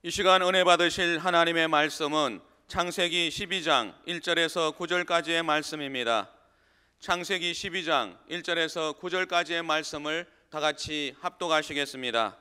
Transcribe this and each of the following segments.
이 시간 은혜 받으실 하나님의 말씀은 창세기 12장 1절에서 9절까지의 말씀입니다. 창세기 12장 1절에서 9절까지의 말씀을 다 같이 합독하시겠습니다.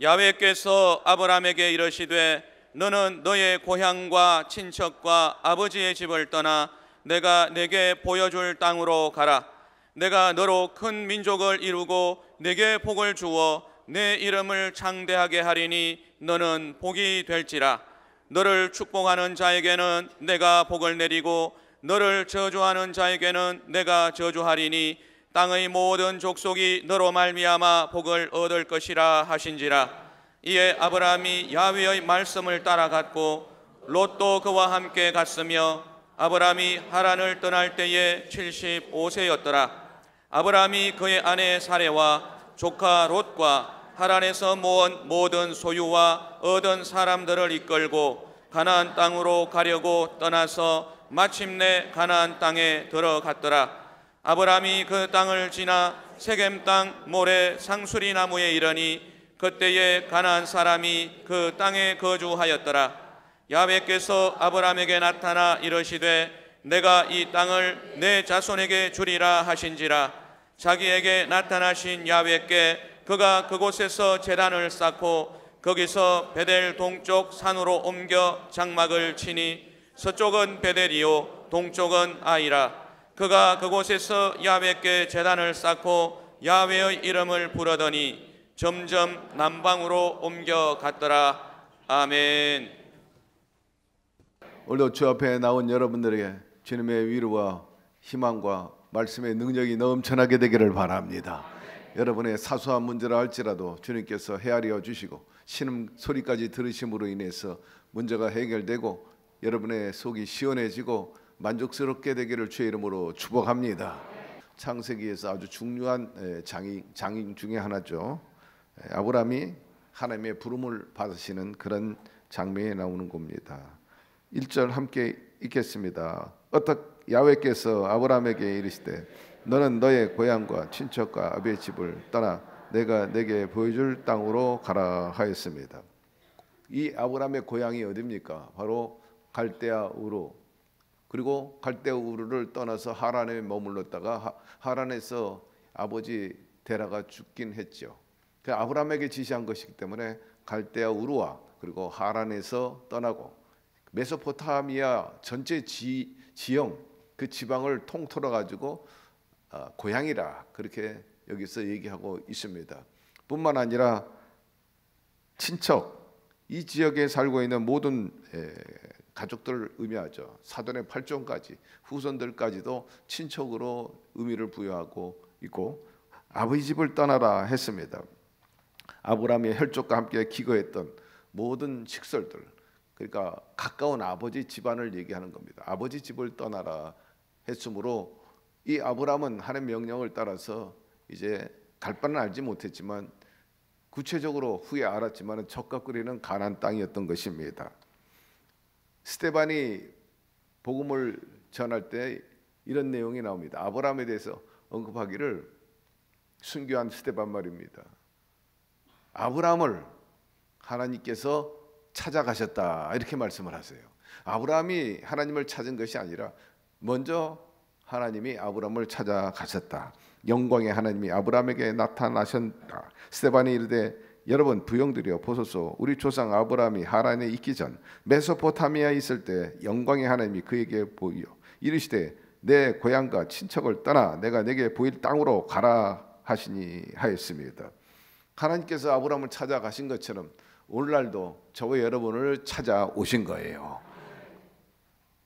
야훼께서 아브라함에게 이르시되 너는 너의 고향과 친척과 아버지의 집을 떠나 내가 내게 보여줄 땅으로 가라. 내가 너로 큰 민족을 이루고 내게 복을 주어 내 이름을 창대하게 하리니 너는 복이 될지라. 너를 축복하는 자에게는 내가 복을 내리고 너를 저주하는 자에게는 내가 저주하리니 땅의 모든 족속이 너로 말미암아 복을 얻을 것이라 하신지라. 이에 아브라함이 야훼의 말씀을 따라갔고 롯도 그와 함께 갔으며 아브라함이 하란을 떠날 때에 75세였더라. 아브라함이 그의 아내 사레와 조카 롯과 하란에서 모은 모든 소유와 얻은 사람들을 이끌고 가나안 땅으로 가려고 떠나서 마침내 가나안 땅에 들어갔더라. 아브라함이 그 땅을 지나 세겜 땅 모레 상수리 나무에 이르니 그때에 가나안 사람이 그 땅에 거주하였더라. 야훼께서 아브라함에게 나타나 이르시되 내가 이 땅을 내 자손에게 주리라 하신지라. 자기에게 나타나신 야훼께 그가 그곳에서 제단을 쌓고 거기서 베델 동쪽 산으로 옮겨 장막을 치니 서쪽은 베델이요 동쪽은 아이라. 그가 그곳에서 야훼께 제단을 쌓고 야훼의 이름을 부르더니 점점 남방으로 옮겨갔더라. 아멘. 오늘도 주 앞에 나온 여러분들에게 주님의 위로와 희망과 말씀의 능력이 넘쳐나게 되기를 바랍니다. 여러분의 사소한 문제라 할지라도 주님께서 헤아려 주시고 신음 소리까지 들으심으로 인해서 문제가 해결되고 여러분의 속이 시원해지고 만족스럽게 되기를 주의 이름으로 축복합니다. 창세기에서 아주 중요한 장인 중에 하나죠. 아브라함이 하나님의 부름을 받으시는 그런 장면이 나오는 겁니다. 1절 함께 읽겠습니다. 야훼께서 아브라함에게 이르시되 너는 너의 고향과 친척과 아버지의 집을 떠나 내가 내게 보여줄 땅으로 가라 하였습니다. 이 아브라함의 고향이 어디입니까? 바로 갈대아 우르. 그리고 갈대아 우르를 떠나서 하란에 머물렀다가 하란에서 아버지 데라가 죽긴 했죠. 그 아브라함에게 지시한 것이기 때문에 갈대아 우르와 그리고 하란에서 떠나고 메소포타미아 전체 지형 그 지방을 통틀어 가지고 고향이라 그렇게 여기서 얘기하고 있습니다. 뿐만 아니라 친척, 이 지역에 살고 있는 모든 가족들을 의미하죠. 사돈의 팔촌까지 후손들까지도 친척으로 의미를 부여하고 있고 아버지 집을 떠나라 했습니다. 아브라함의 혈족과 함께 기거했던 모든 식솔들, 그러니까 가까운 아버지 집안을 얘기하는 겁니다. 아버지 집을 떠나라 했으므로 이 아브라함은 하나님의 명령을 따라서 이제 갈 바는 알지 못했지만 구체적으로 후에 알았지만 젖과 끓이는 가나안 땅이었던 것입니다. 스데반이 복음을 전할 때 이런 내용이 나옵니다. 아브라함에 대해서 언급하기를 순교한 스데반 말입니다. 아브라함을 하나님께서 찾아가셨다 이렇게 말씀을 하세요. 아브라함이 하나님을 찾은 것이 아니라 먼저 하나님이 아브라함을 찾아가셨다. 영광의 하나님이 아브라함에게 나타나셨다. 스데반이 이르되 여러분 부형들이여 보소서 우리 조상 아브라함이 하란에 있기 전 메소포타미아에 있을 때 영광의 하나님이 그에게 보이어 이르시되 내 고향과 친척을 떠나 내가 내게 보일 땅으로 가라 하시니 하였습니다. 하나님께서 아브라함을 찾아가신 것처럼 오늘날도 저와 여러분을 찾아오신 거예요.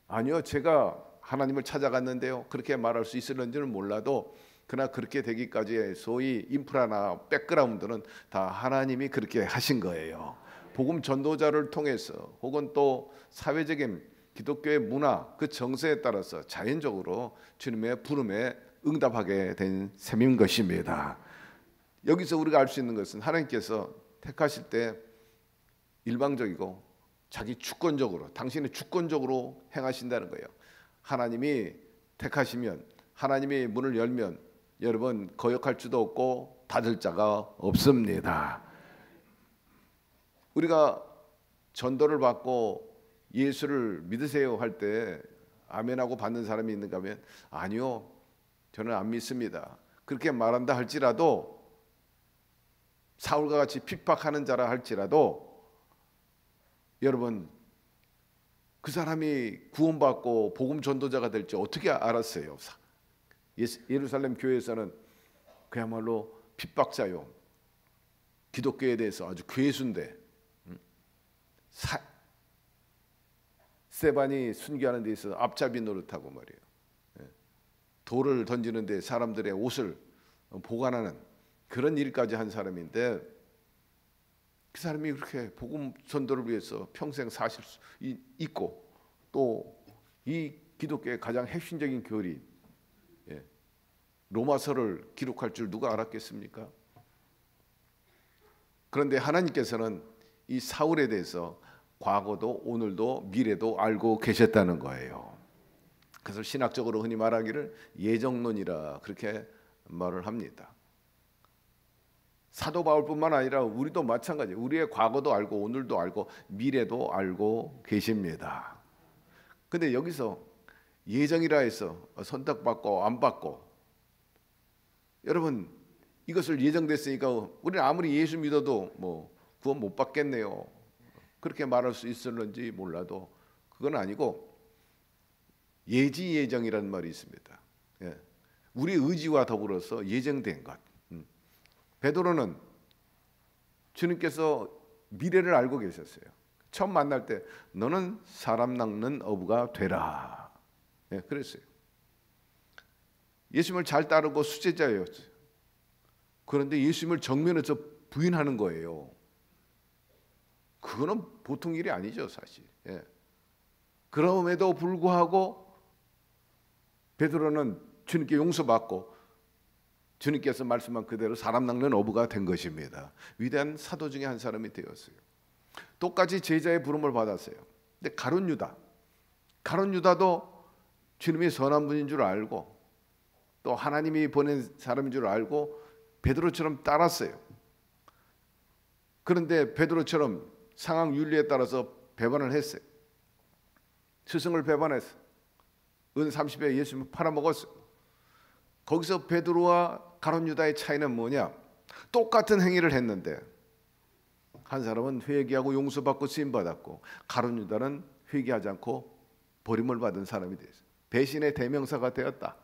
아니요, 제가 하나님을 찾아갔는데요. 그렇게 말할 수 있을는지는 몰라도 그러나 그렇게 되기까지의 소위 인프라나 백그라운드는 다 하나님이 그렇게 하신 거예요. 복음 전도자를 통해서 혹은 또 사회적인 기독교의 문화 그 정세에 따라서 자연적으로 주님의 부름에 응답하게 된 셈인 것입니다. 여기서 우리가 알 수 있는 것은 하나님께서 택하실 때 일방적이고 자기 주권적으로 당신의 주권적으로 행하신다는 거예요. 하나님이 택하시면 하나님이 문을 열면 여러분 거역할 수도 없고 닫을 자가 없습니다. 우리가 전도를 받고 예수를 믿으세요 할 때 아멘하고 받는 사람이 있는가 하면 아니요, 저는 안 믿습니다. 그렇게 말한다 할지라도, 사울과 같이 핍박하는 자라 할지라도, 여러분 그 사람이 구원받고 복음 전도자가 될지 어떻게 알았어요? 예루살렘 교회에서는 그야말로 핍박자요, 기독교에 대해서 아주 괴수인데, 스데반이 순교하는 데 있어서 앞잡이 노릇하고 말이에요. 돌을 던지는 데 사람들의 옷을 보관하는 그런 일까지 한 사람인데, 그 사람이 그렇게 복음 전도를 위해서 평생 사실 수 있고, 또 이 기독교의 가장 핵심적인 교리 로마서를 기록할 줄 누가 알았겠습니까? 그런데 하나님께서는 이 사울에 대해서 과거도 오늘도 미래도 알고 계셨다는 거예요. 그래서 신학적으로 흔히 말하기를 예정론이라 그렇게 말을 합니다. 사도 바울뿐만 아니라 우리도 마찬가지, 우리의 과거도 알고 오늘도 알고 미래도 알고 계십니다. 근데 여기서 예정이라 해서 선택받고 안 받고, 여러분 이것을 예정됐으니까 우리는 아무리 예수 믿어도 뭐 구원 못 받겠네요, 그렇게 말할 수 있을런지 몰라도 그건 아니고, 예지 예정이라는 말이 있습니다. 우리 의지와 더불어서 예정된 것. 베드로는 주님께서 미래를 알고 계셨어요. 처음 만날 때 너는 사람 낚는 어부가 되라, 그랬어요. 예수님을 잘 따르고 수제자였어요. 그런데 예수님을 정면에서 부인하는 거예요. 그거는 보통 일이 아니죠, 사실. 그럼에도 불구하고 베드로는 주님께 용서받고 주님께서 말씀한 그대로 사람 낚는 어부가 된 것입니다. 위대한 사도 중에 한 사람이 되었어요. 똑같이 제자의 부름을 받았어요. 근데 가룟 유다도 주님이 선한 분인 줄 알고 또 하나님이 보낸 사람인 줄 알고 베드로처럼 따랐어요. 그런데 베드로처럼 상황 윤리에 따라서 배반을 했어요. 스승을 배반했어요. 은 30에 예수님을 팔아먹었어요. 거기서 베드로와 가룟 유다의 차이는 뭐냐? 똑같은 행위를 했는데 한 사람은 회개하고 용서받고 쓰임받았고, 가룟 유다는 회개하지 않고 버림을 받은 사람이 됐어요. 배신의 대명사가 되었다.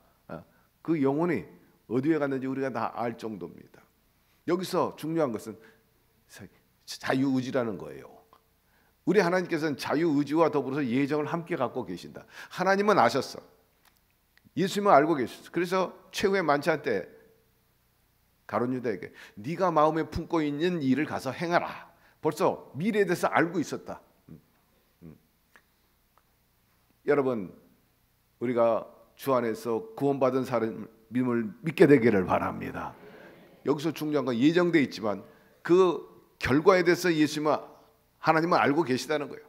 그 영혼이 어디에 갔는지 우리가 다 알 정도입니다. 여기서 중요한 것은 자유의지라는 거예요. 우리 하나님께서는 자유의지와 더불어서 예정을 함께 갖고 계신다. 하나님은 아셨어. 예수님은 알고 계셨어. 그래서 최후의 만찬 때 가룟 유다에게 네가 마음에 품고 있는 일을 가서 행하라. 벌써 미래에 대해서 알고 있었다. 여러분, 우리가 주 안에서 구원받은 사람임을 믿게 되기를 바랍니다. 여기서 중요한 건 예정돼 있지만 그 결과에 대해서 예수님은 하나님은 알고 계시다는 거예요.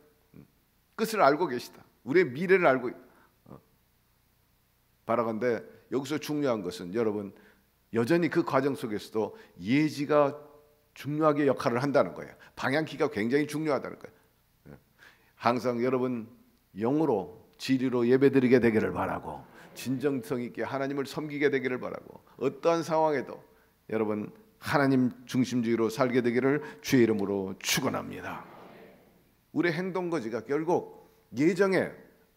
끝을 알고 계시다. 우리의 미래를 알고 있다. 바라건대 여기서 중요한 것은 여러분, 여전히 그 과정 속에서도 예지가 중요하게 역할을 한다는 거예요. 방향키가 굉장히 중요하다는 거예요. 항상 여러분 영으로 진리로 예배드리게 되기를 바라고, 진정성 있게 하나님을 섬기게 되기를 바라고, 어떠한 상황에도 여러분 하나님 중심주의로 살게 되기를 주의 이름으로 축원합니다. 우리의 행동거지가 결국 예정에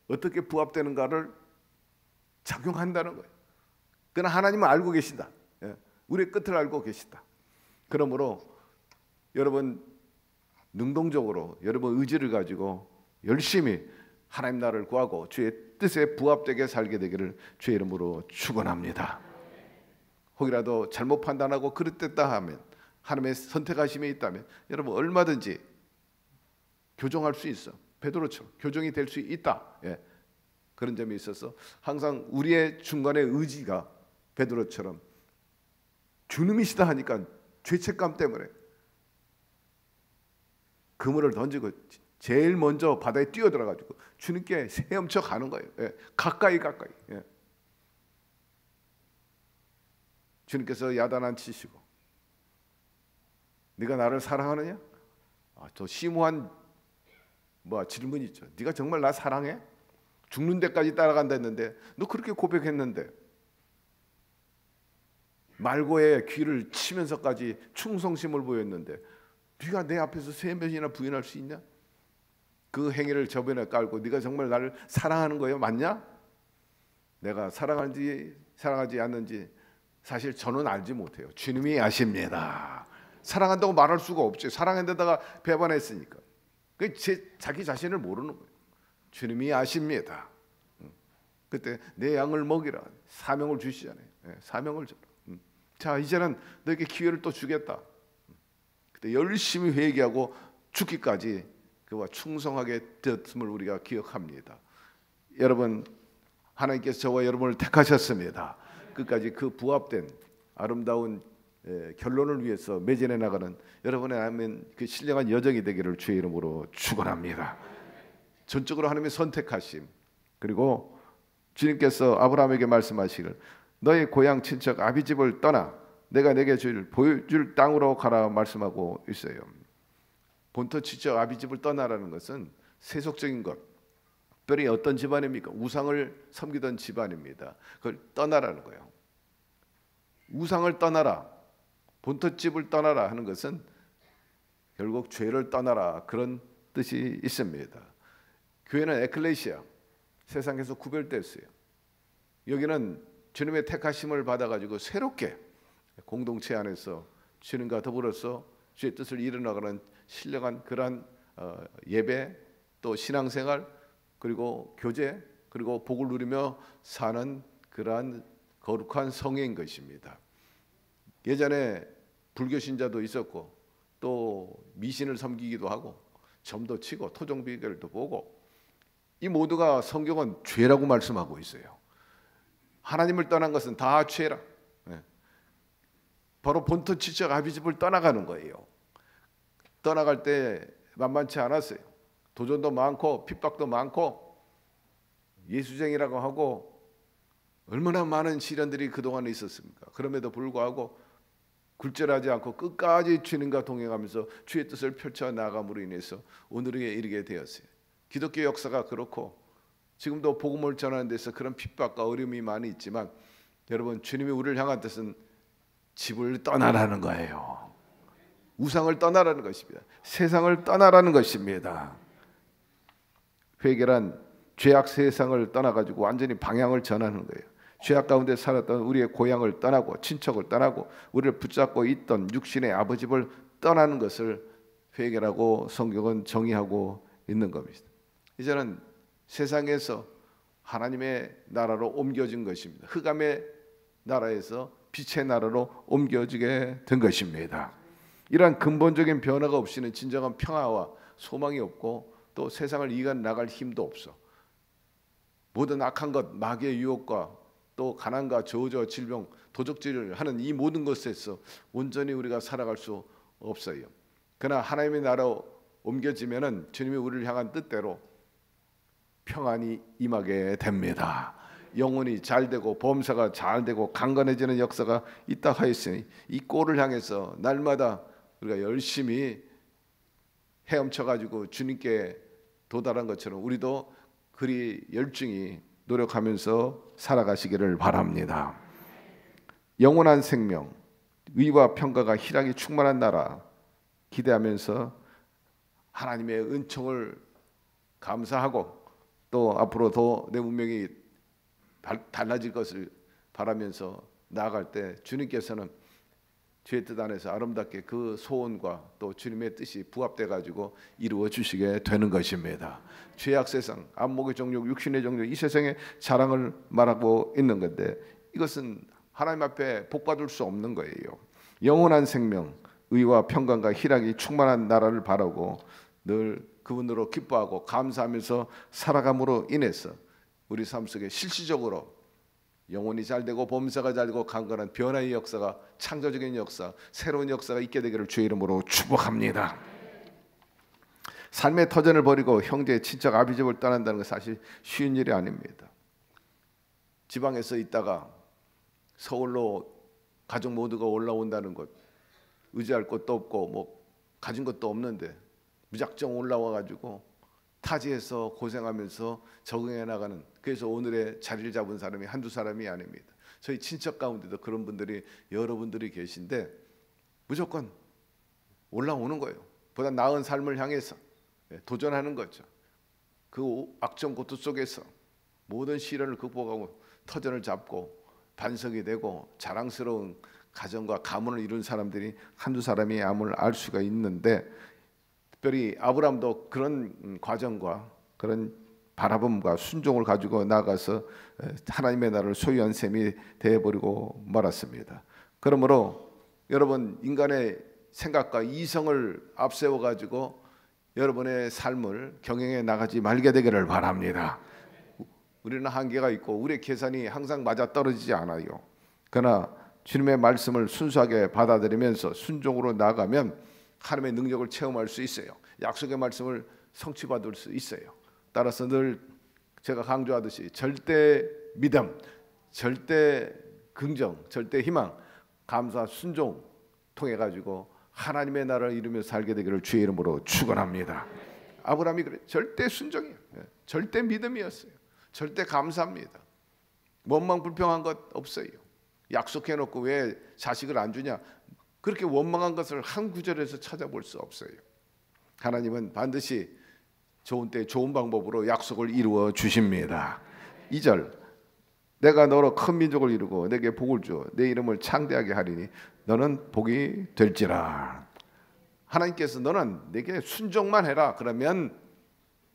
어떻게 부합되는가를 작용한다는 거예요. 그러나 하나님은 알고 계신다. 우리의 끝을 알고 계시다. 그러므로 여러분 능동적으로 여러분 의지를 가지고 열심히 하나님 나라를 구하고 주의 뜻에 부합되게 살게 되기를 주의 이름으로 축원합니다. 혹이라도 잘못 판단하고 그릇됐다 하면, 하나님의 선택하심에 있다면 여러분 얼마든지 교정할 수 있어. 베드로처럼 교정이 될 수 있다. 그런 점이 있어서 항상 우리의 중간의 의지가 베드로처럼 주님이시다 하니까 죄책감 때문에 그물을 던지고 제일 먼저 바다에 뛰어들어가지고 주님께 헤엄쳐 가는 거예요. 가까이. 주님께서 야단안 치시고 네가 나를 사랑하느냐? 저 심오한 뭐 질문이 있죠. 네가 정말 나 사랑해? 죽는 데까지 따라간다 했는데 너 그렇게 고백했는데 말고에 귀를 치면서까지 충성심을 보였는데 네가 내 앞에서 3번이나 부인할 수 있냐? 그 행위를 저변에 깔고 네가 정말 나를 사랑하는 거예요? 맞냐? 내가 사랑하는지 사랑하지 않는지 사실 저는 알지 못해요. 주님이 아십니다. 사랑한다고 말할 수가 없지. 사랑한데다가 배반했으니까. 자기 자신을 모르는 거예요. 주님이 아십니다. 그때 내 양을 먹이라 사명을 주시잖아요. 사명을 줘라. 자, 이제는 너에게 기회를 또 주겠다. 그때 열심히 회개하고 죽기까지 그와 충성하게 되었음을 우리가 기억합니다. 여러분, 하나님께서 저와 여러분을 택하셨습니다. 끝까지 그 부합된 아름다운 결론을 위해서 매진해 나가는 여러분의 아멘 그 신령한 여정이 되기를 주의 이름으로 축원합니다. 전적으로 하나님의 선택하심, 그리고 주님께서 아브라함에게 말씀하시기를 너의 고향 친척 아비집을 떠나 내가 내게 보여줄 땅으로 가라 말씀하고 있어요. 본토 친척 아비집을 떠나라는 것은 세속적인 것, 특별히 어떤 집안입니까? 우상을 섬기던 집안입니다. 그걸 떠나라는 거예요. 우상을 떠나라, 본토집을 떠나라 하는 것은 결국 죄를 떠나라 그런 뜻이 있습니다. 교회는 에클레시아, 세상에서 구별됐어요. 여기는 주님의 택하심을 받아가지고 새롭게 공동체 안에서 주님과 더불어서 주의 뜻을 이뤄나가는 신령한 그러한 예배, 또 신앙생활, 그리고 교제, 그리고 복을 누리며 사는 그러한 거룩한 성회인 것입니다. 예전에 불교 신자도 있었고 또 미신을 섬기기도 하고 점도 치고 토종 비결도 보고, 이 모두가 성경은 죄라고 말씀하고 있어요. 하나님을 떠난 것은 다 죄라. 바로 본토 친척 아비집을 떠나가는 거예요. 떠나갈 때 만만치 않았어요. 도전도 많고 핍박도 많고 예수쟁이라고 하고 얼마나 많은 시련들이 그동안에 있었습니까? 그럼에도 불구하고 굴절하지 않고 끝까지 주님과 동행하면서 주의 뜻을 펼쳐나감으로 인해서 오늘에 이르게 되었어요. 기독교 역사가 그렇고 지금도 복음을 전하는 데서 그런 핍박과 어려움이 많이 있지만, 여러분, 주님이 우리를 향한 뜻은 집을 떠나라는 거예요. 우상을 떠나라는 것입니다. 세상을 떠나라는 것입니다. 회개란 죄악 세상을 떠나가지고 완전히 방향을 전하는 거예요. 죄악 가운데 살았던 우리의 고향을 떠나고 친척을 떠나고 우리를 붙잡고 있던 육신의 아버집을 떠나는 것을 회개라고 성경은 정의하고 있는 겁니다. 이제는 세상에서 하나님의 나라로 옮겨진 것입니다. 흑암의 나라에서 빛의 나라로 옮겨지게 된 것입니다. 이러한 근본적인 변화가 없이는 진정한 평화와 소망이 없고 또 세상을 이겨나갈 힘도 없어. 모든 악한 것, 마귀의 유혹과 또 가난과 저주, 질병, 도적질을 하는 이 모든 것에서 온전히 우리가 살아갈 수 없어요. 그러나 하나님의 나라로 옮겨지면은 주님이 우리를 향한 뜻대로 평안이 임하게 됩니다. 영혼이 잘되고 범사가 잘되고 강건해지는 역사가 있다 하였으니 이 꼴을 향해서 날마다 우리가 열심히 헤엄쳐가지고 주님께 도달한 것처럼 우리도 그리 열중히 노력하면서 살아가시기를 바랍니다. 영원한 생명, 의와 평가가 희락이 충만한 나라 기대하면서 하나님의 은총을 감사하고 또 앞으로 더 내 운명이 달라질 것을 바라면서 나아갈 때 주님께서는 주의 뜻 안에서 아름답게 그 소원과 또 주님의 뜻이 부합돼 가지고 이루어 주시게 되는 것입니다. 죄악 세상, 안목의 정욕, 육신의 정욕, 이 세상의 자랑을 말하고 있는 건데 이것은 하나님 앞에 복받을 수 없는 거예요. 영원한 생명, 의와 평강과 희락이 충만한 나라를 바라고 늘 그분으로 기뻐하고 감사하면서 살아감으로 인해서 우리 삶 속에 실질적으로 영혼이 잘되고 범사가 잘되고 강건한 변화의 역사가, 창조적인 역사, 새로운 역사가 있게 되기를 주의 이름으로 축복합니다. 삶의 터전을 버리고 형제, 친척, 아비집을 떠난다는 건 사실 쉬운 일이 아닙니다. 지방에서 있다가 서울로 가족 모두가 올라온다는 것, 의지할 것도 없고 뭐 가진 것도 없는데 무작정 올라와 가지고 타지에서 고생하면서 적응해 나가는, 그래서 오늘의 자리를 잡은 사람이 한두 사람이 아닙니다. 저희 친척 가운데도 그런 분들이 여러분들이 계신데 무조건 올라오는 거예요. 보다 나은 삶을 향해서 도전하는 거죠. 그 악정고투 속에서 모든 시련을 극복하고 터전을 잡고 반석이 되고 자랑스러운 가정과 가문을 이룬 사람들이 한두 사람이 암을 알 수가 있는데, 특별히 아브라함도 그런 과정과 그런 바라봄과 순종을 가지고 나가서 하나님의 나라를 소유한 셈이 되어버리고 말았습니다. 그러므로 여러분, 인간의 생각과 이성을 앞세워 가지고 여러분의 삶을 경영해 나가지 말게 되기를 바랍니다. 우리는 한계가 있고 우리의 계산이 항상 맞아 떨어지지 않아요. 그러나 주님의 말씀을 순수하게 받아들이면서 순종으로 나가면 하나님의 능력을 체험할 수 있어요. 약속의 말씀을 성취받을 수 있어요. 따라서 늘 제가 강조하듯이 절대 믿음, 절대 긍정, 절대 희망, 감사, 순종 통해 가지고 하나님의 나라를 이루며 살게 되기를 주의 이름으로 축원합니다. 아브라함이 그래, 절대 순종이에요. 절대 믿음이었어요. 절대 감사합니다. 원망 불평한 것 없어요. 약속해놓고 왜 자식을 안 주냐, 그렇게 원망한 것을 한 구절에서 찾아볼 수 없어요. 하나님은 반드시 좋은 때 좋은 방법으로 약속을 이루어 주십니다. 2절, 내가 너로 큰 민족을 이루고 내게 복을 주어 내 이름을 창대하게 하리니 너는 복이 될지라. 하나님께서 너는 내게 순종만 해라, 그러면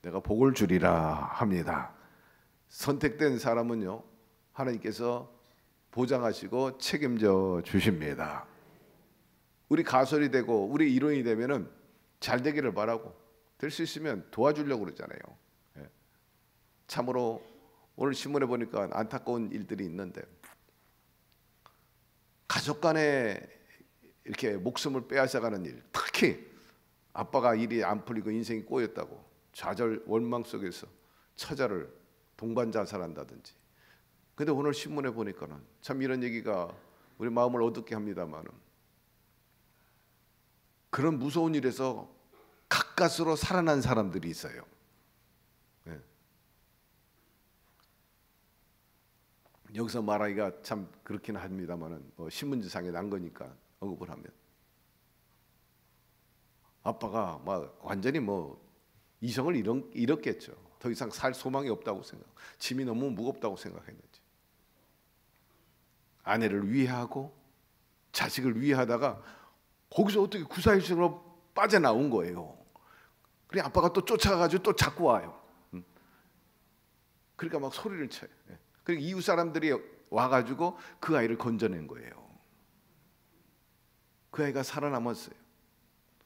내가 복을 주리라 합니다. 선택된 사람은요, 하나님께서 보장하시고 책임져 주십니다. 우리 가설이 되고 우리 이론이 되면은 잘 되기를 바라고, 될 수 있으면 도와주려고 그러잖아요. 참으로 오늘 신문에 보니까 안타까운 일들이 있는데, 가족 간에 이렇게 목숨을 빼앗아가는 일, 특히 아빠가 일이 안 풀리고 인생이 꼬였다고 좌절 원망 속에서 처자를 동반 자살한다든지. 근데 오늘 신문에 보니까는 참 이런 얘기가 우리 마음을 어둡게 합니다만은, 그런 무서운 일에서 가까스로 살아난 사람들이 있어요. 여기서 말하기가 참 그렇긴 합니다만은 신문지상에 난 거니까 언급을 하면, 아빠가 막 완전히 이성을 잃었겠죠. 더 이상 살 소망이 없다고 생각, 짐이 너무 무겁다고 생각했는지 아내를 위해하고 자식을 위해하다가 거기서 어떻게 구사일생으로 빠져나온 거예요. 그래 아빠가 또 쫓아가가지고 또 잡고 와요. 그러니까 막 소리를 쳐요. 그리고 이웃 사람들이 와가지고 그 아이를 건져낸 거예요. 그 아이가 살아남았어요.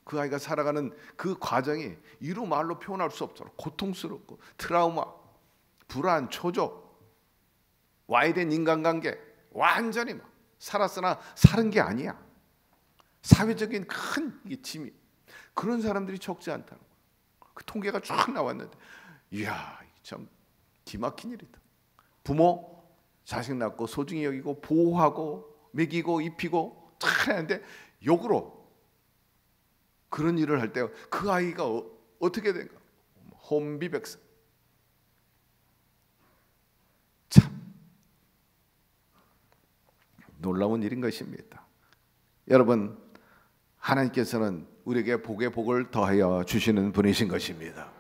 그 아이가 살아가는 그 과정이 이루 말로 표현할 수 없도록 고통스럽고 트라우마, 불안, 초조, 와해된 인간관계, 완전히 막 살았으나 사는 게 아니야. 사회적인 큰 짐이, 그런 사람들이 적지 않다는 거예요. 그 통계가 쫙 나왔는데, 이야 참 기막힌 일이다. 부모 자식 낳고 소중히 여기고 보호하고 먹이고 입히고 잘 하는데 역으로 그런 일을 할 때 그 아이가 어떻게 된가? 혼비백산. 참 놀라운 일인 것입니다. 여러분, 하나님께서는 우리에게 복에 복을 더하여 주시는 분이신 것입니다.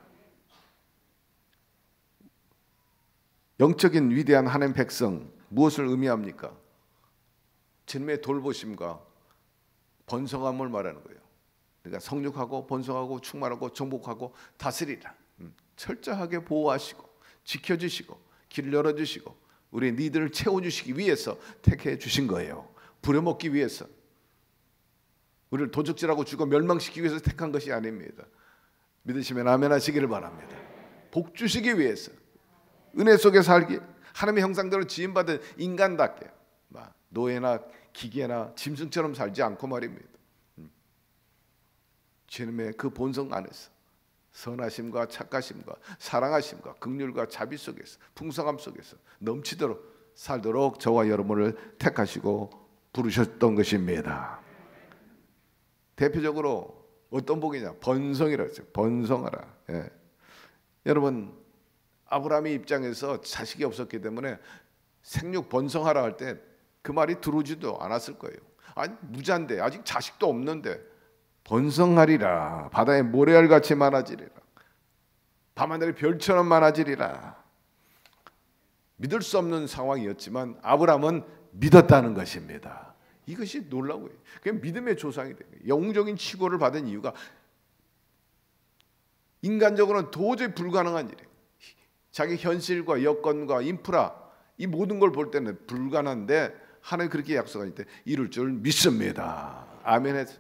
영적인 위대한 하나님 백성, 무엇을 의미합니까? 주님의 돌보심과 번성함을 말하는 거예요. 그러니까 성육하고 번성하고 충만하고 정복하고 다스리라. 철저하게 보호하시고 지켜주시고 길 열어주시고 우리의 니들을 채워주시기 위해서 택해 주신 거예요. 부려먹기 위해서, 우리를 도적질하고 죽어 멸망시키기 위해서 택한 것이 아닙니다. 믿으시면 아멘 하시기를 바랍니다. 복 주시기 위해서, 은혜 속에 살기, 하나님의 형상대로 지음받은 인간답게 노예나 기계나 짐승처럼 살지 않고 말입니다. 주님의 그 본성 안에서 선하심과 착하심과 사랑하심과 긍휼과 자비 속에서 풍성함 속에서 넘치도록 살도록 저와 여러분을 택하시고 부르셨던 것입니다. 대표적으로 어떤 복이냐? 번성이라고 했어요. 번성하라. 여러분, 아브라함의 입장에서 자식이 없었기 때문에 생육 번성하라 할 때 그 말이 들어오지도 않았을 거예요. 아니, 무자인데 아직 자식도 없는데 번성하리라, 바다의 모래알같이 많아지리라, 밤하늘의 별처럼 많아지리라. 믿을 수 없는 상황이었지만 아브라함은 믿었다는 것입니다. 이것이 놀라워요. 그게 믿음의 조상이 돼요. 영웅적인 치고를 받은 이유가 인간적으로는 도저히 불가능한 일이에요. 자기 현실과 여건과 인프라, 이 모든 걸 볼 때는 불가능한데 하나님 그렇게 약속할 때 이룰 줄 믿습니다. 아멘 해서.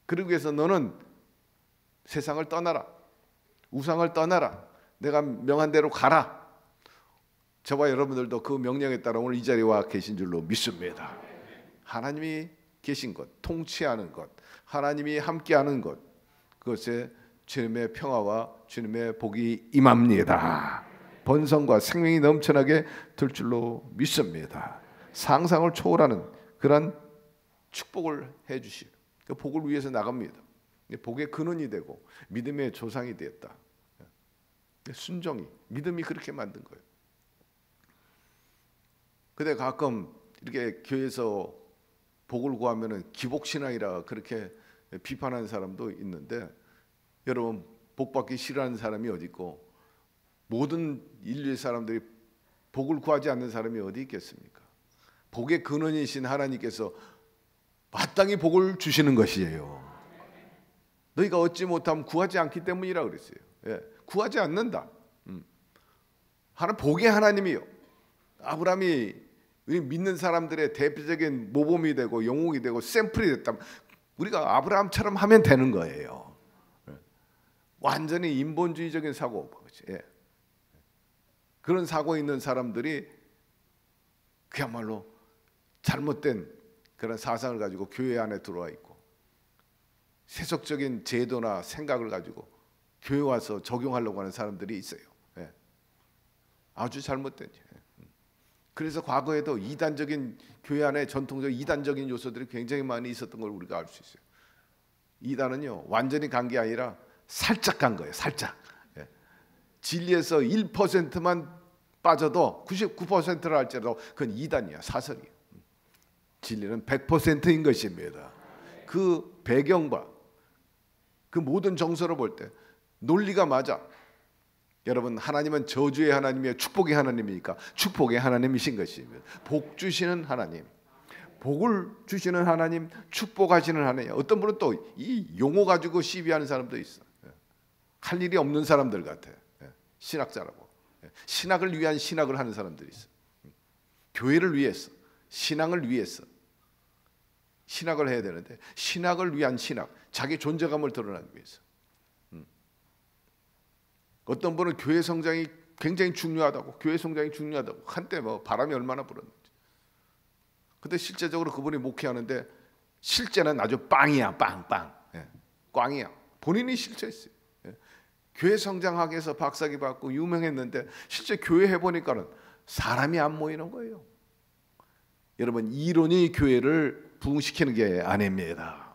그러기 위해서 너는 세상을 떠나라, 우상을 떠나라, 내가 명한 대로 가라. 저와 여러분들도 그 명령에 따라 오늘 이 자리에 와 계신 줄로 믿습니다. 하나님이 계신 것, 통치하는 것, 하나님이 함께하는 것, 그것에 주님의 평화와 주님의 복이 임합니다. 번성과 생명이 넘쳐나게 될 줄로 믿습니다. 상상을 초월하는 그런 축복을 해주시고 그 복을 위해서 나갑니다. 복의 근원이 되고 믿음의 조상이 되었다. 순종이, 믿음이 그렇게 만든 거예요. 근데 가끔 이렇게 교회에서 복을 구하면은 기복신앙이라 그렇게 비판하는 사람도 있는데, 여러분, 복받기 싫어하는 사람이 어디 있고 모든 인류의 사람들이 복을 구하지 않는 사람이 어디 있겠습니까? 복의 근원이신 하나님께서 마땅히 복을 주시는 것이에요. 너희가 얻지 못하면 구하지 않기 때문이라 그랬어요. 예, 구하지 않는다. 하나님 복의 하나님이요. 아브라함이 우리 믿는 사람들의 대표적인 모범이 되고 영웅이 되고 샘플이 됐다면 우리가 아브라함처럼 하면 되는 거예요. 완전히 인본주의적인 사고, 예. 그런 사고 있는 사람들이 그야말로 잘못된 그런 사상을 가지고 교회 안에 들어와 있고 세속적인 제도나 생각을 가지고 교회 와서 적용하려고 하는 사람들이 있어요. 예. 아주 잘못된. 그래서 과거에도 이단적인 교회 안에 전통적 이단적인 요소들이 굉장히 많이 있었던 걸 우리가 알 수 있어요. 이단은요, 완전히 간 게 아니라 살짝 간 거예요. 살짝. 예. 진리에서 1%만 빠져도 99%를 할지라도 그건 이단이야, 사설이야. 진리는 100%인 것입니다. 그 배경과 그 모든 정서를 볼 때 논리가 맞아. 여러분, 하나님은 저주의 하나님이에요, 축복의 하나님이니까 축복의 하나님이신 것입니다. 복 주시는 하나님, 복을 주시는 하나님, 축복하시는 하나님. 어떤 분은 또 이 용어 가지고 시비하는 사람도 있어. 할 일이 없는 사람들 같아. 신학자라고. 신학을 위한 신학을 하는 사람들이 있어. 교회를 위해서, 신앙을 위해서 신학을 해야 되는데 신학을 위한 신학, 자기 존재감을 드러나기 위해서. 어떤 분은 교회 성장이 굉장히 중요하다고, 교회 성장이 중요하다고 한때 뭐 바람이 얼마나 불었는지. 근데 실제적으로 그분이 목회하는데 실제는 아주 빵이야, 빵. 예, 꽝이야. 본인이 실제했어요. 예. 교회 성장하기 위해서 박사기 받고 유명했는데 실제 교회 해보니까는 사람이 안 모이는 거예요. 여러분, 이론이 교회를 부흥시키는 게 아닙니다.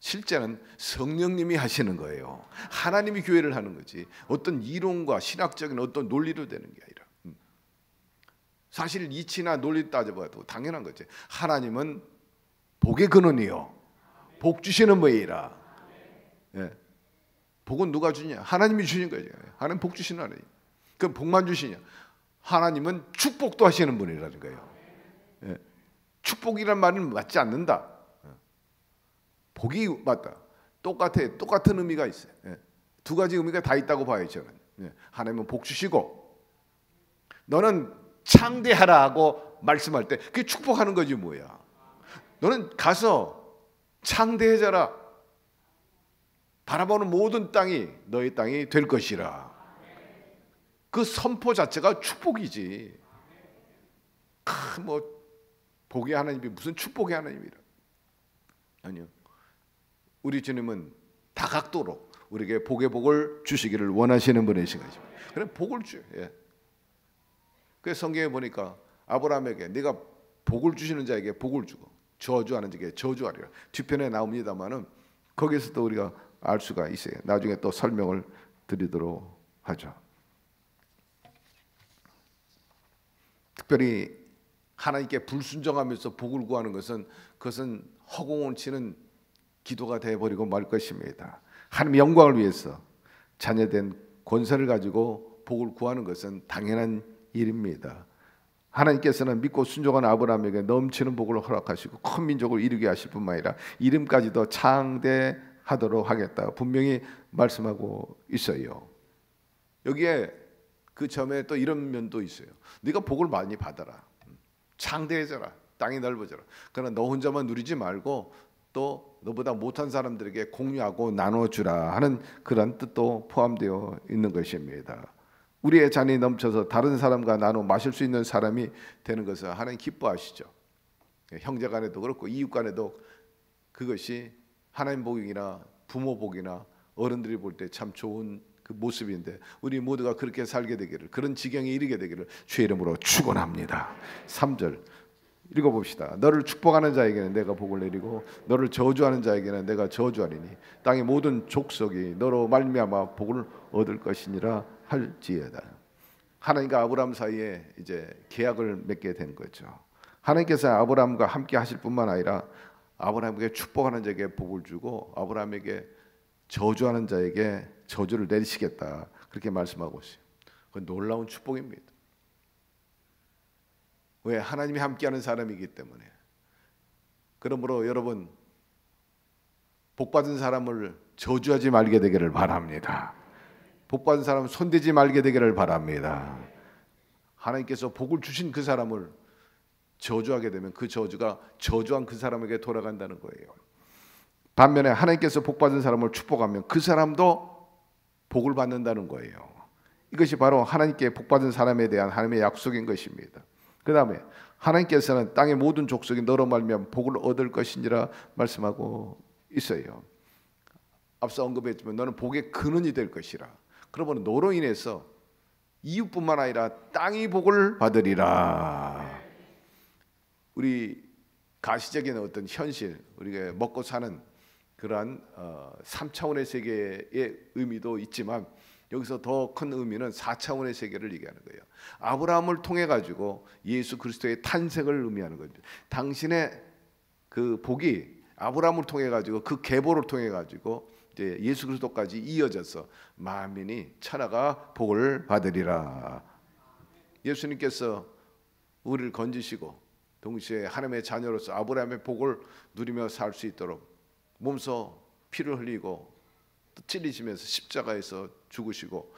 실제는 성령님이 하시는 거예요. 하나님이 교회를 하는 거지 어떤 이론과 신학적인 어떤 논리로 되는 게 아니라. 사실 이치나 논리 따져봐도 당연한 거지. 하나님은 복의 근원이요, 복 주시는 분이라. 예. 복은 누가 주냐? 하나님이 주신 거죠. 하나님 복 주시는 하나님. 그럼 복만 주시냐? 하나님은 축복도 하시는 분이라는 거예요. 예. 축복이란 말은 맞지 않는다. 복이 맞다. 똑같은 의미가 있어요. 예. 두 가지 의미가 다 있다고 봐요, 저는. 예. 하나님은 복 주시고 너는 창대하라 하고 말씀할 때 그게 축복하는 거지 뭐야. 너는 가서 창대해져라. 바라보는 모든 땅이 너의 땅이 될 것이라. 그 선포 자체가 축복이지. 뭐 복의 하나님이 무슨 축복의 하나님이라. 아니요. 우리 주님은 다각도로 우리에게 복의 복을 주시기를 원하시는 분이신 것입니다. 그럼 복을 줘요. 예. 그래서 성경에 보니까 아브라함에게 네가 복을 주시는 자에게 복을 주고 저주하는 자에게 저주하리라. 뒤편에 나옵니다만은 거기서도 우리가 알 수가 있어요. 나중에 또 설명을 드리도록 하죠. 특별히 하나님께 불순종하면서 복을 구하는 것은 그것은 허공을 치는 기도가 되어버리고 말 것입니다. 하나님의 영광을 위해서 자녀된 권세를 가지고 복을 구하는 것은 당연한 일입니다. 하나님께서는 믿고 순종한 아브라함에게 넘치는 복을 허락하시고 큰 민족을 이루게 하실 뿐만 아니라 이름까지도 창대하도록 하겠다 분명히 말씀하고 있어요. 여기에 그 점에 또 이런 면도 있어요. 네가 복을 많이 받아라, 창대해져라, 땅이 넓어져라. 그러나 너 혼자만 누리지 말고 또 너보다 못한 사람들에게 공유하고 나눠주라 하는 그런 뜻도 포함되어 있는 것입니다. 우리의 잔이 넘쳐서 다른 사람과 나눠 마실 수 있는 사람이 되는 것을 하나님 기뻐하시죠. 형제 간에도 그렇고 이웃 간에도 그것이 하나님 복이나 부모 복이나 어른들이 볼 때 참 좋은 그 모습인데 우리 모두가 그렇게 살게 되기를, 그런 지경에 이르게 되기를 주의 이름으로 축원합니다. 3절 읽어봅시다. 너를 축복하는 자에게는 내가 복을 내리고 너를 저주하는 자에게는 내가 저주하리니 땅의 모든 족속이 너로 말미암아 복을 얻을 것이니라 할지어다. 하나님과 아브라함 사이에 이제 계약을 맺게 된 거죠. 하나님께서 아브라함과 함께 하실 뿐만 아니라 아브라함에게 축복하는 자에게 복을 주고 아브라함에게 저주하는 자에게 저주를 내리시겠다 그렇게 말씀하고 있어요. 그건 놀라운 축복입니다. 왜? 하나님이 함께하는 사람이기 때문에. 그러므로 여러분 복받은 사람을 저주하지 말게 되기를 바랍니다. 복받은 사람은 손대지 말게 되기를 바랍니다. 하나님께서 복을 주신 그 사람을 저주하게 되면 그 저주가 저주한 그 사람에게 돌아간다는 거예요. 반면에 하나님께서 복받은 사람을 축복하면 그 사람도 복을 받는다는 거예요. 이것이 바로 하나님께 복받은 사람에 대한 하나님의 약속인 것입니다. 그 다음에 하나님께서는 땅의 모든 족속이 너로 말미암아 복을 얻을 것이니라 말씀하고 있어요. 앞서 언급했지만 너는 복의 근원이 될 것이라. 그러면 너로 인해서 이웃뿐만 아니라 땅이 복을 받으리라. 우리 가시적인 어떤 현실, 우리가 먹고 사는 그러한 3차원의 세계의 의미도 있지만 여기서 더 큰 의미는 4차원의 세계를 얘기하는 거예요. 아브라함을 통해 가지고 예수 그리스도의 탄생을 의미하는 겁니다. 당신의 그 복이 아브라함을 통해 가지고 그 계보를 통해 가지고 이제 예수 그리스도까지 이어져서 만민이 천하가 복을 받으리라. 예수님께서 우리를 건지시고 동시에 하나님의 자녀로서 아브라함의 복을 누리며 살 수 있도록 몸소 피를 흘리고 또 찔리시면서 십자가에서 죽으시고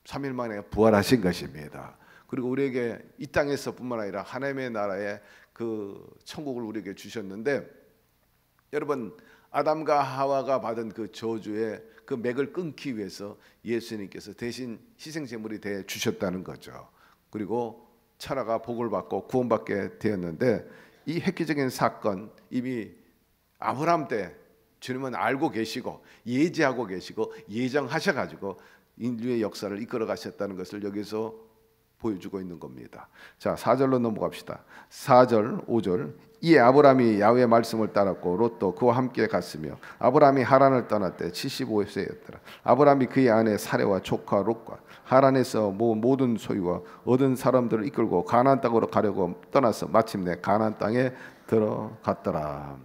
3일 만에 부활하신 것입니다. 그리고 우리에게 이 땅에서뿐만 아니라 하나님의 나라의 그 천국을 우리에게 주셨는데, 여러분 아담과 하와가 받은 그 저주의 그 맥을 끊기 위해서 예수님께서 대신 희생제물이 되어 주셨다는 거죠. 그리고 천하가 복을 받고 구원받게 되었는데, 이 획기적인 사건 이미 아브라함 때 주님은 알고 계시고 예지하고 계시고 예정하셔가지고 인류의 역사를 이끌어 가셨다는 것을 여기서 보여주고 있는 겁니다. 자, 4절로 넘어갑시다. 4절, 5절. 이에 아브라함이 야훼의 말씀을 따랐고 롯도 그와 함께 갔으며 아브라함이 하란을 떠날 때 75세였더라. 아브라함이 그의 아내 사레와 조카 롯과 하란에서 모든 소유와 얻은 사람들을 이끌고 가나안 땅으로 가려고 떠나서 마침내 가나안 땅에 들어갔더라.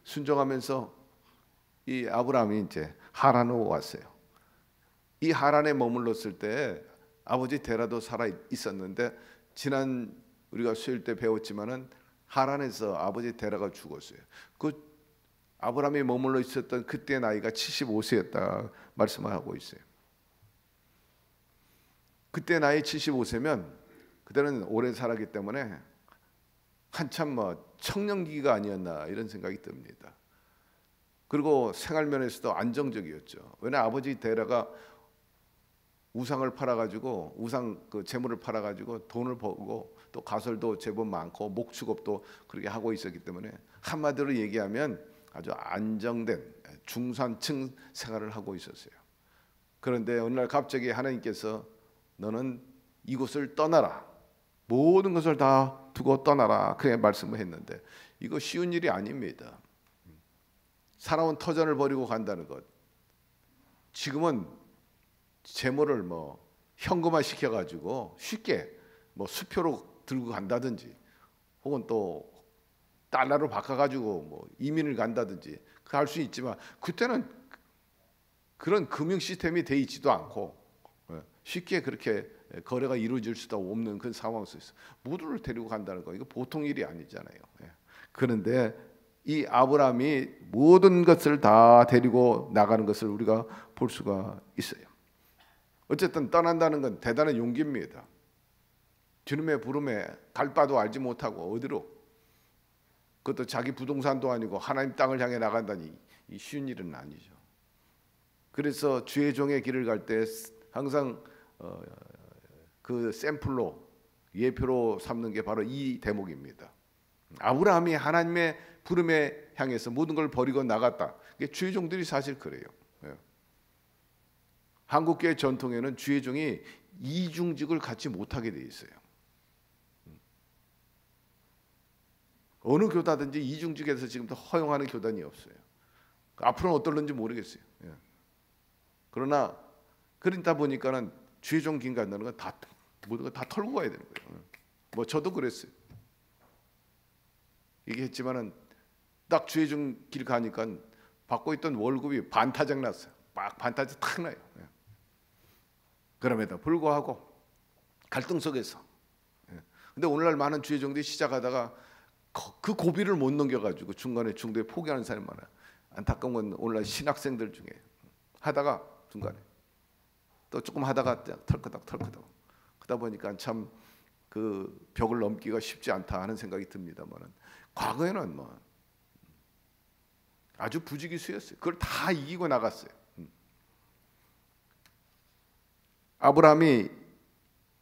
순종하면서 이 아브라함이 이제 하란으로 왔어요. 이 하란에 머물렀을 때 아버지 데라도 살아 있었는데, 지난 우리가 수요일 때 배웠지만은 하란에서 아버지 데라가 죽었어요. 그 아브라함이 머물러 있었던 그때 나이가 75세였다 말씀하고 있어요. 그때 나이 75세면 그때는 오래 살았기 때문에 한참 청년기가 아니었나 이런 생각이 듭니다. 그리고 생활 면에서도 안정적이었죠. 왜냐 아버지 데라가 우상을 팔아가지고 우상 그 재물을 팔아가지고 돈을 벌고 또 가설도 제법 많고 목축업도 그렇게 하고 있었기 때문에 한마디로 얘기하면 아주 안정된 중산층 생활을 하고 있었어요. 그런데 어느 날 갑자기 하나님께서 너는 이곳을 떠나라, 모든 것을 다 두고 떠나라 그렇게 말씀을 했는데, 이거 쉬운 일이 아닙니다. 살아온 터전을 버리고 간다는 것, 지금은 재물을 뭐 현금화 시켜가지고 쉽게 뭐 수표로 들고 간다든지, 혹은 또 달러로 바꿔가지고 뭐 이민을 간다든지 그 할 수 있지만, 그때는 그런 금융 시스템이 돼 있지도 않고 쉽게 그렇게 거래가 이루어질 수도 없는 그런 상황 속에서 모두를 데리고 간다는 거, 이거 보통 일이 아니잖아요. 그런데 이 아브라함이 모든 것을 다 데리고 나가는 것을 우리가 볼 수가 있어요. 어쨌든 떠난다는 건 대단한 용기입니다. 주님의 부름에 갈 바도 알지 못하고 어디로, 그것도 자기 부동산도 아니고 하나님 땅을 향해 나간다니 이 쉬운 일은 아니죠. 그래서 주의 종의 길을 갈 때 항상 그 샘플로, 예표로 삼는 게 바로 이 대목입니다. 아브라함이 하나님의 부름에 향해서 모든 걸 버리고 나갔다. 주의 종들이 사실 그래요. 한국교회 전통에는 주의 종이 이중직을 갖지 못하게 돼 있어요. 어느 교단든지 이중직에서 지금도 허용하는 교단이 없어요. 앞으로는 어떨는지 모르겠어요. 그러나 그러다 보니까는 주의 종 길 간다는 건 다 모든 거 다 털고 가야 되는 거예요. 뭐 저도 그랬어요. 얘기했지만은 딱 주의 종 길 가니까 받고 있던 월급이 반타작 났어요. 막 반타작 탁 나요. 그럼에도 불구하고 갈등 속에서. 근데 오늘날 많은 주의 종들이 시작하다가 그 고비를 못 넘겨가지고 중간에 중도에 포기하는 사람이 많아요. 안타까운 건 오늘날 신학생들 중에 하다가 중간에 또 조금 하다가 털커덕 그러다 보니까 참 그 벽을 넘기가 쉽지 않다 하는 생각이 듭니다만은, 과거에는 뭐 아주 부지기수였어요. 그걸 다 이기고 나갔어요. 아브라함이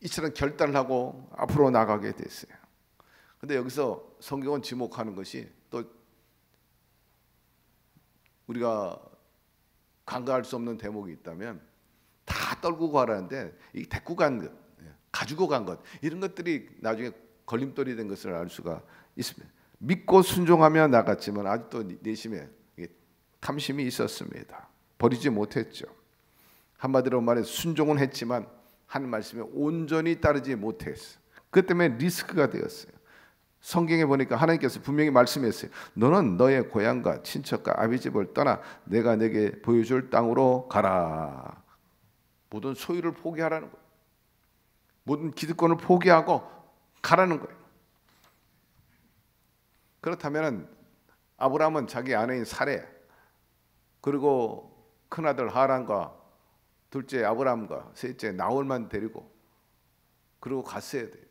이처럼 결단을 하고 앞으로 나가게 됐어요. 근데 여기서 성경은 지목하는 것이, 또 우리가 간과할 수 없는 대목이 있다면, 다 떨고 가라는데 이 데리고 간 것, 가지고 간 것, 이런 것들이 나중에 걸림돌이 된 것을 알 수가 있습니다. 믿고 순종하며 나갔지만 아직도 내심에 탐심이 있었습니다. 버리지 못했죠. 한마디로 말해 순종은 했지만 한 말씀에 온전히 따르지 못했어요. 그것 때문에 리스크가 되었어요. 성경에 보니까 하나님께서 분명히 말씀했어요. 너는 너의 고향과 친척과 아비집을 떠나 내가 내게 보여줄 땅으로 가라. 모든 소유를 포기하라는 거예요. 모든 기득권을 포기하고 가라는 거예요. 그렇다면 아브라함은 자기 아내인 사레, 그리고 큰아들 하란과 둘째 아브라함과 셋째 나홀만 데리고 그리고 갔어야 돼요.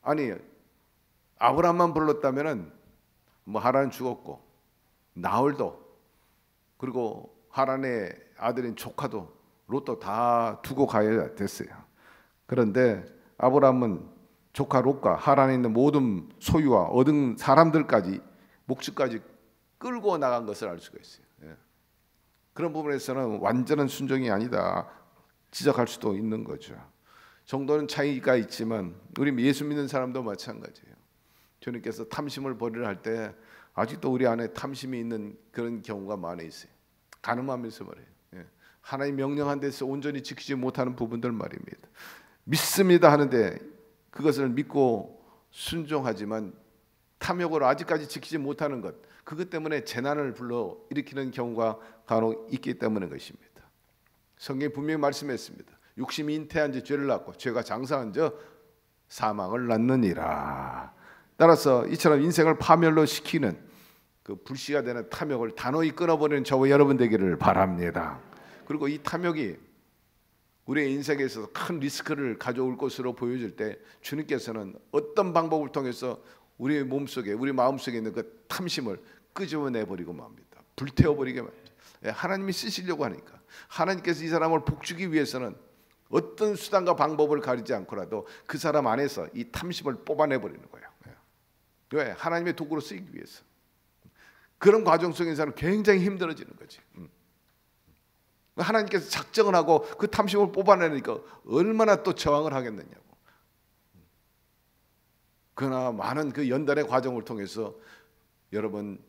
아니, 아브라함만 불렀다면은 뭐 하란은 죽었고 나홀도, 그리고 하란의 아들인 조카도 롯도 다 두고 가야 됐어요. 그런데 아브라함은 조카 롯과 하란에 있는 모든 소유와 얻은 사람들까지, 목축까지 끌고 나간 것을 알 수가 있어요. 그런 부분에서는 완전한 순종이 아니다 지적할 수도 있는 거죠. 정도는 차이가 있지만 우리 예수 믿는 사람도 마찬가지예요. 주님께서 탐심을 버리려 할 때 아직도 우리 안에 탐심이 있는 그런 경우가 많이 있어요. 가늠하면서 말해요. 하나님 명령한 데서 온전히 지키지 못하는 부분들 말입니다. 믿습니다 하는데 그것을 믿고 순종하지만 탐욕으로 아직까지 지키지 못하는 것, 그것 때문에 재난을 불러 일으키는 경우가 간혹 있기 때문인 것입니다. 성경이 분명히 말씀했습니다. 육심이 잉태한 지 죄를 낳고 죄가 장사한 지 사망을 낳느니라. 따라서 이처럼 인생을 파멸로 시키는 그 불씨가 되는 탐욕을 단호히 끊어버리는 저와 여러분 되기를 바랍니다. 그리고 이 탐욕이 우리의 인생에 있어서 큰 리스크를 가져올 것으로 보여질 때 주님께서는 어떤 방법을 통해서 우리의 몸속에, 우리 마음속에 있는 그 탐심을 끄집어내버리고 맙니다. 불태워버리게 맙니다. 하나님이 쓰시려고 하니까, 하나님께서 이 사람을 복주기 위해서는 어떤 수단과 방법을 가리지 않고라도 그 사람 안에서 이 탐심을 뽑아내버리는 거예요. 왜? 하나님의 도구로 쓰이기 위해서. 그런 과정 속에서는 굉장히 힘들어지는 거지. 하나님께서 작정을 하고 그 탐심을 뽑아내니까 얼마나 또 저항을 하겠느냐고. 그러나 많은 그 연단의 과정을 통해서 여러분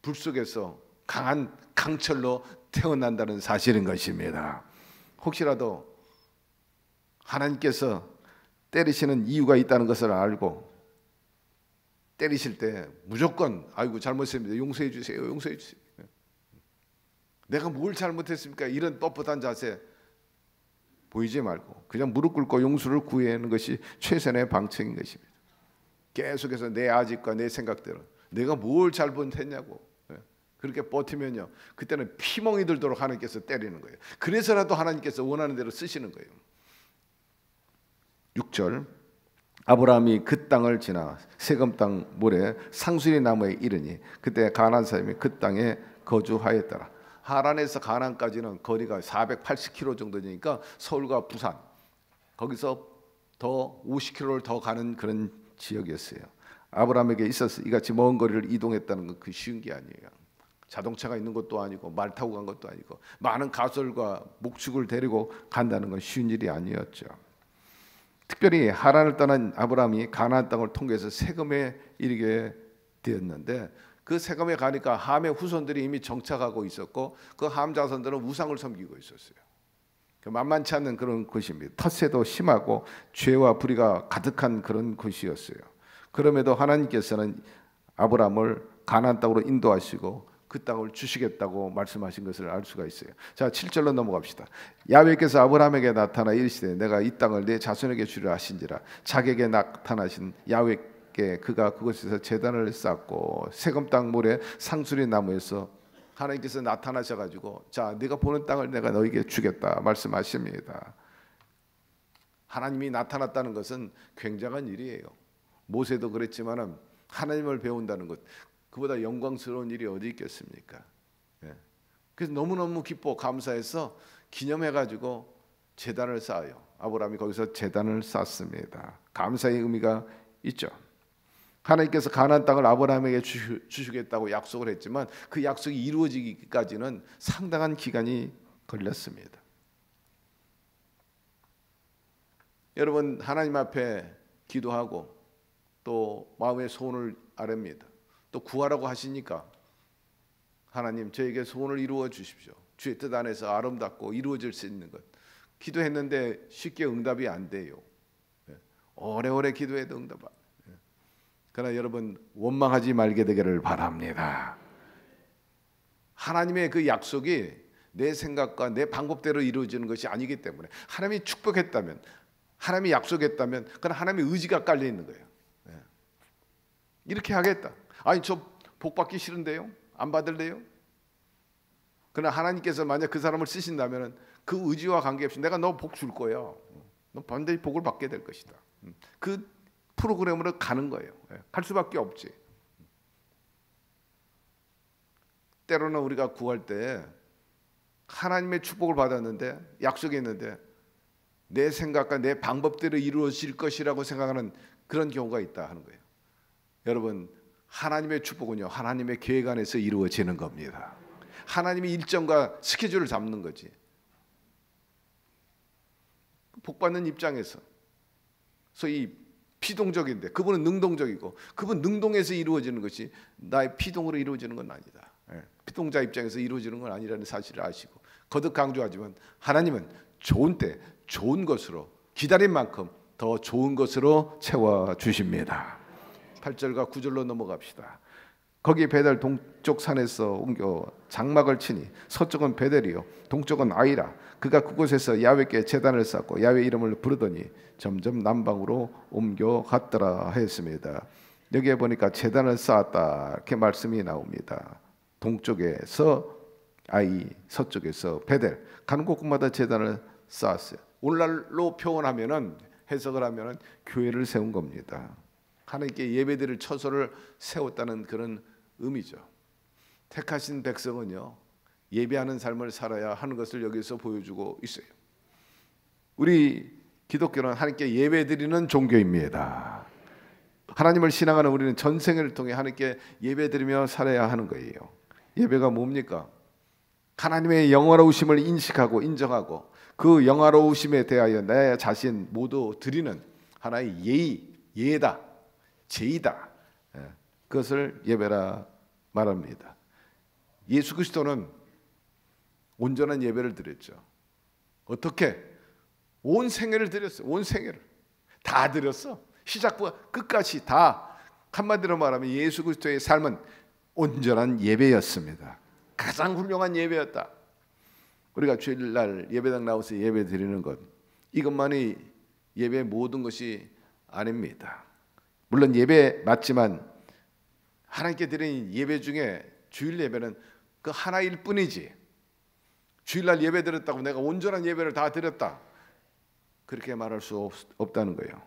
불 속에서 강한 강철로 태어난다는 사실인 것입니다. 혹시라도 하나님께서 때리시는 이유가 있다는 것을 알고 때리실 때 무조건 아이고 잘못했습니다, 용서해 주세요, 용서해 주세요, 내가 뭘 잘못했습니까, 이런 뻣뻣한 자세 보이지 말고 그냥 무릎 꿇고 용서를 구하는 것이 최선의 방책인 것입니다. 계속해서 내 아집과 내 생각대로 내가 뭘 잘못했냐고 그렇게 버티면요, 그때는 피멍이 들도록 하나님께서 때리는 거예요. 그래서라도 하나님께서 원하는 대로 쓰시는 거예요. 6절, 아브라함이 그 땅을 지나 세금 땅 모래 상수리 나무에 이르니 그때 가나안 사람이 그 땅에 거주하였더라. 하란에서 가나안까지는 거리가 480km 정도 되니까 서울과 부산 거기서 더 50km를 더 가는 그런 지역이었어요. 아브라함에게 있어서 이같이 먼 거리를 이동했다는 건 그 쉬운 게 아니에요. 자동차가 있는 것도 아니고 말 타고 간 것도 아니고 많은 가설과 목축을 데리고 간다는 건 쉬운 일이 아니었죠. 특별히 하란을 떠난 아브라함이 가나안 땅을 통과해서 세금에 이르게 되었는데 그 세금에 가니까 함의 후손들이 이미 정착하고 있었고 그 함 자손들은 우상을 섬기고 있었어요. 만만치 않은 그런 곳입니다. 텃세도 심하고 죄와 불의가 가득한 그런 곳이었어요. 그럼에도 하나님께서는 아브라함을 가나안 땅으로 인도하시고 그 땅을 주시겠다고 말씀하신 것을 알 수가 있어요. 자, 7절로 넘어갑시다. 야훼께서 아브라함에게 나타나 이르시되 내가 이 땅을 네 자손에게 주리라 하신지라. 자기에게 나타나신 야훼께 그가 그곳에서 제단을 쌓고 세금 땅 모래 상수리 나무에서 하나님께서 나타나셔가지고 자, 네가 보는 땅을 내가 너에게 주겠다 말씀하십니다. 하나님이 나타났다는 것은 굉장한 일이에요. 모세도 그랬지만은 하나님을 배운다는 것, 그보다 영광스러운 일이 어디 있겠습니까? 그래서 너무너무 기뻐 감사해서 기념해가지고 제단을 쌓아요. 아브라함이 거기서 제단을 쌓습니다. 감사의 의미가 있죠. 하나님께서 가나안 땅을 아브라함에게 주시겠다고 약속을 했지만 그 약속이 이루어지기까지는 상당한 기간이 걸렸습니다. 여러분, 하나님 앞에 기도하고 또 마음의 소원을 아뢰입니다. 또 구하라고 하시니까 하나님 저에게 소원을 이루어 주십시오. 주의 뜻 안에서 아름답고 이루어질 수 있는 것. 기도했는데 쉽게 응답이 안 돼요. 오래오래 기도해도 응답 안 돼요. 그러나 여러분 원망하지 말게 되기를 바랍니다. 하나님의 그 약속이 내 생각과 내 방법대로 이루어지는 것이 아니기 때문에 하나님이 축복했다면 하나님이 약속했다면 그건 하나님의 의지가 깔려 있는 거예요. 이렇게 하겠다. 아니 저 복 받기 싫은데요? 안 받을래요? 그러나 하나님께서 만약 그 사람을 쓰신다면 그 의지와 관계없이 내가 너 복 줄 거야. 너 반드시 복을 받게 될 것이다. 그 프로그램으로 가는 거예요. 갈 수밖에 없지. 때로는 우리가 구할 때 하나님의 축복을 받았는데 약속이 있는데 내 생각과 내 방법대로 이루어질 것이라고 생각하는 그런 경우가 있다 하는 거예요. 여러분 하나님의 축복은요 하나님의 계획 안에서 이루어지는 겁니다. 하나님의 일정과 스케줄을 잡는 거지. 복받는 입장에서 소위 피동적인데 그분은 능동적이고 그분 능동에서 이루어지는 것이 나의 피동으로 이루어지는 건 아니다. 피동자 입장에서 이루어지는 건 아니라는 사실을 아시고 거듭 강조하지만 하나님은 좋은 때 좋은 것으로 기다린 만큼 더 좋은 것으로 채워주십니다. 8절과 9절로 넘어갑시다. 거기 베델 동쪽 산에서 옮겨 장막을 치니 서쪽은 베델이요 동쪽은 아이라. 그가 그곳에서 야훼께 제단을 쌓고 야훼 이름을 부르더니 점점 남방으로 옮겨갔더라 했습니다. 여기에 보니까 제단을 쌓았다 이렇게 말씀이 나옵니다. 동쪽에서 아이, 서쪽에서 베델, 가는 곳마다 제단을 쌓았어요. 오늘날로 표현하면은 해석을 하면은 교회를 세운 겁니다. 하나님께 예배드릴 처소를 세웠다는 그런 의미죠. 택하신 백성은요 예배하는 삶을 살아야 하는 것을 여기서 보여주고 있어요. 우리 기독교는 하나님께 예배드리는 종교입니다. 하나님을 신앙하는 우리는 전생을 통해 하나님께 예배드리며 살아야 하는 거예요. 예배가 뭡니까? 하나님의 영화로우심을 인식하고 인정하고 그 영화로우심에 대하여 내 자신 모두 드리는 하나의 예다, 제이다. 그것을 예배라 말합니다. 예수 그리스도는 온전한 예배를 드렸죠. 어떻게? 온 생애를 드렸어요. 온 생애를 다 드렸어. 시작부터 끝까지 다. 한마디로 말하면 예수 그리스도의 삶은 온전한 예배였습니다. 가장 훌륭한 예배였다. 우리가 주일날 예배당 나와서 예배 드리는 것, 이것만이 예배의 모든 것이 아닙니다. 물론 예배 맞지만 하나님께 드리는 예배 중에 주일 예배는 그 하나일 뿐이지, 주일날 예배 드렸다고 내가 온전한 예배를 다 드렸다, 그렇게 말할 수 없다는 거예요.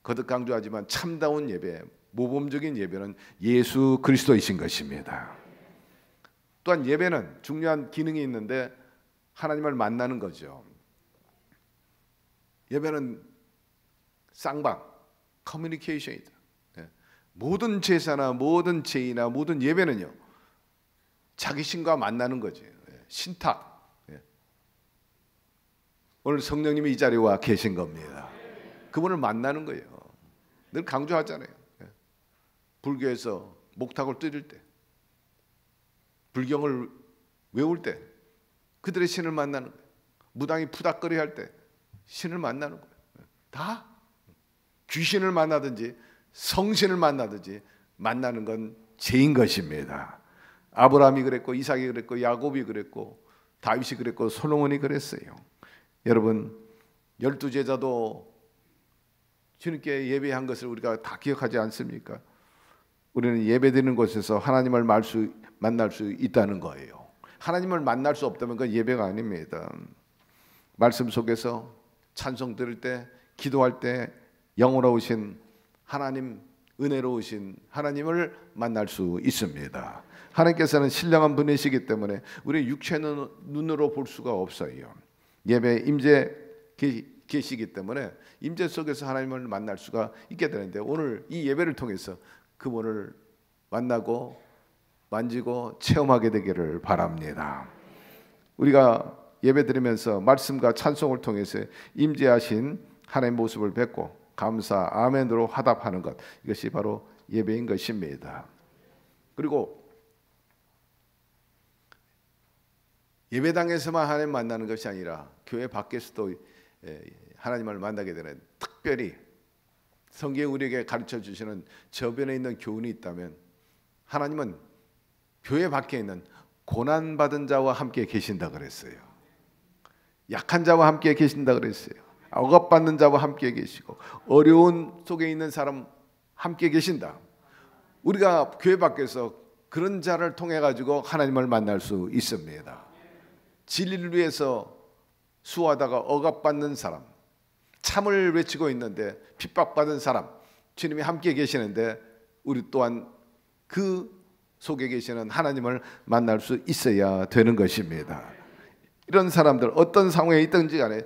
거듭 강조하지만 참다운 예배, 모범적인 예배는 예수 그리스도이신 것입니다. 또한 예배는 중요한 기능이 있는데 하나님을 만나는 거죠. 예배는 쌍방, 커뮤니케이션이다. 모든 제사나 모든 제의나 모든 예배는요, 자기 신과 만나는 거지. 신탁. 오늘 성령님이 이 자리에 와 계신 겁니다. 그분을 만나는 거예요. 늘 강조하잖아요. 불교에서 목탁을 뚫을 때, 불경을 외울 때 그들의 신을 만나는 거예요. 무당이 푸닥거리 할 때 신을 만나는 거예요. 다 귀신을 만나든지 성신을 만나든지 만나는 건 죄인 것입니다. 아브라함이 그랬고, 이삭이 그랬고, 야곱이 그랬고, 다윗이 그랬고, 솔로몬이 그랬어요. 여러분, 12제자도 주님께 예배한 것을 우리가 다 기억하지 않습니까? 우리는 예배드리는 곳에서 하나님을 만날 수 있다는 거예요. 하나님을 만날 수 없다면 그건 예배가 아닙니다. 말씀 속에서 찬송 들을 때, 기도할 때 영원하신 하나님, 은혜로우신 하나님을 만날 수 있습니다. 하나님께서는 신령한 분이시기 때문에 우리 육체 눈으로 볼 수가 없어요. 예배 임재 계시기 때문에 임재 속에서 하나님을 만날 수가 있게 되는데, 오늘 이 예배를 통해서 그분을 만나고 만지고 체험하게 되기를 바랍니다. 우리가 예배 드리면서 말씀과 찬송을 통해서 임재하신 하나님의 모습을 뵙고 감사 아멘으로 화답하는 것, 이것이 바로 예배인 것입니다. 그리고 예배당에서만 하나님 만나는 것이 아니라 교회 밖에서도 하나님을 만나게 되는, 특별히 성경이 우리에게 가르쳐 주시는 저변에 있는 교훈이 있다면, 하나님은 교회 밖에 있는 고난받은 자와 함께 계신다 그랬어요. 약한 자와 함께 계신다 그랬어요. 억압받는 자와 함께 계시고 어려운 속에 있는 사람 함께 계신다. 우리가 교회 밖에서 그런 자를 통해 가지고 하나님을 만날 수 있습니다. 진리를 위해서 수고하다가 억압받는 사람, 참을 외치고 있는데 핍박받은 사람, 주님이 함께 계시는데 우리 또한 그 속에 계시는 하나님을 만날 수 있어야 되는 것입니다. 이런 사람들 어떤 상황에 있든지 간에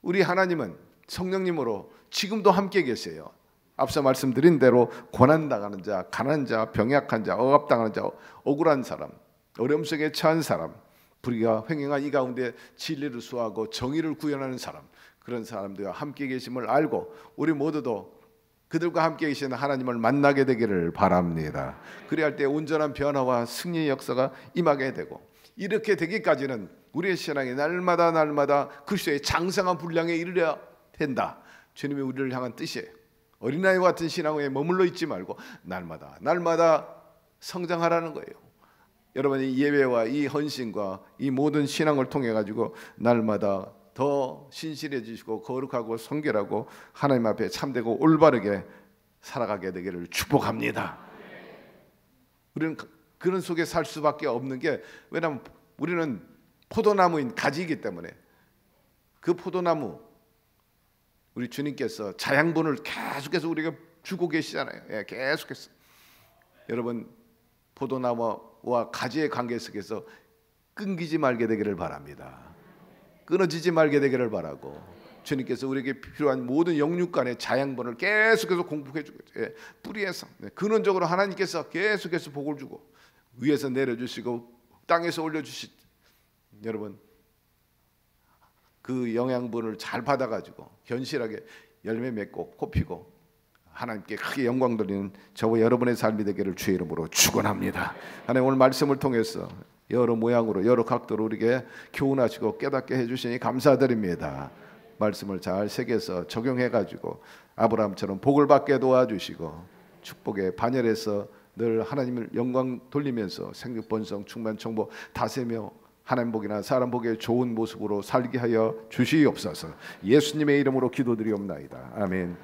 우리 하나님은 성령님으로 지금도 함께 계세요. 앞서 말씀드린 대로 고난당하는 자, 가난한 자, 병약한 자, 억압당하는 자, 억울한 사람, 어려움 속에 처한 사람, 불의가 횡행한 이 가운데 진리를 수호하고 정의를 구현하는 사람, 그런 사람들과 함께 계심을 알고 우리 모두도 그들과 함께 계시는 하나님을 만나게 되기를 바랍니다. 그래야 때 온전한 변화와 승리의 역사가 임하게 되고, 이렇게 되기까지는 우리의 신앙이 날마다 그리스도의 장성한 분량에 이르려야 된다. 주님이 우리를 향한 뜻이에요. 어린아이와 같은 신앙에 머물러 있지 말고 날마다 성장하라는 거예요. 여러분이 예배와 이 헌신과 이 모든 신앙을 통해 가지고 날마다 더 신실해지시고 거룩하고 성결하고 하나님 앞에 참되고 올바르게 살아가게 되기를 축복합니다. 우리는 그런 속에 살 수밖에 없는 게, 왜냐하면 우리는 포도나무인 가지이기 때문에 그 포도나무, 우리 주님께서 자양분을 계속해서 우리가 주고 계시잖아요. 계속해서. 여러분, 포도나무와 가지의 관계 속에서 끊기지 말게 되기를 바랍니다. 끊어지지 말게 되기를 바라고, 주님께서 우리에게 필요한 모든 영육간의 자양분을 계속해서 공급해 주고, 뿌리에서 근원적으로 하나님께서 계속해서 복을 주고 위에서 내려주시고 땅에서 올려주시. 여러분, 그 영양분을 잘 받아가지고 견실하게 열매 맺고 꽃 피고 하나님께 크게 영광 돌리는 저와 여러분의 삶이 되기를 주의 이름으로 축원합니다. 하나님 오늘 말씀을 통해서 여러 모양으로 여러 각도로 우리에게 교훈하시고 깨닫게 해주시니 감사드립니다. 말씀을 잘 새겨서 적용해가지고 아브라함처럼 복을 받게 도와주시고 축복의 반열에서 늘 하나님을 영광 돌리면서 생육 번성 충만 정복 다스리며 하나님 복이나 사람 복의 좋은 모습으로 살게 하여 주시옵소서. 예수님의 이름으로 기도드리옵나이다. 아멘.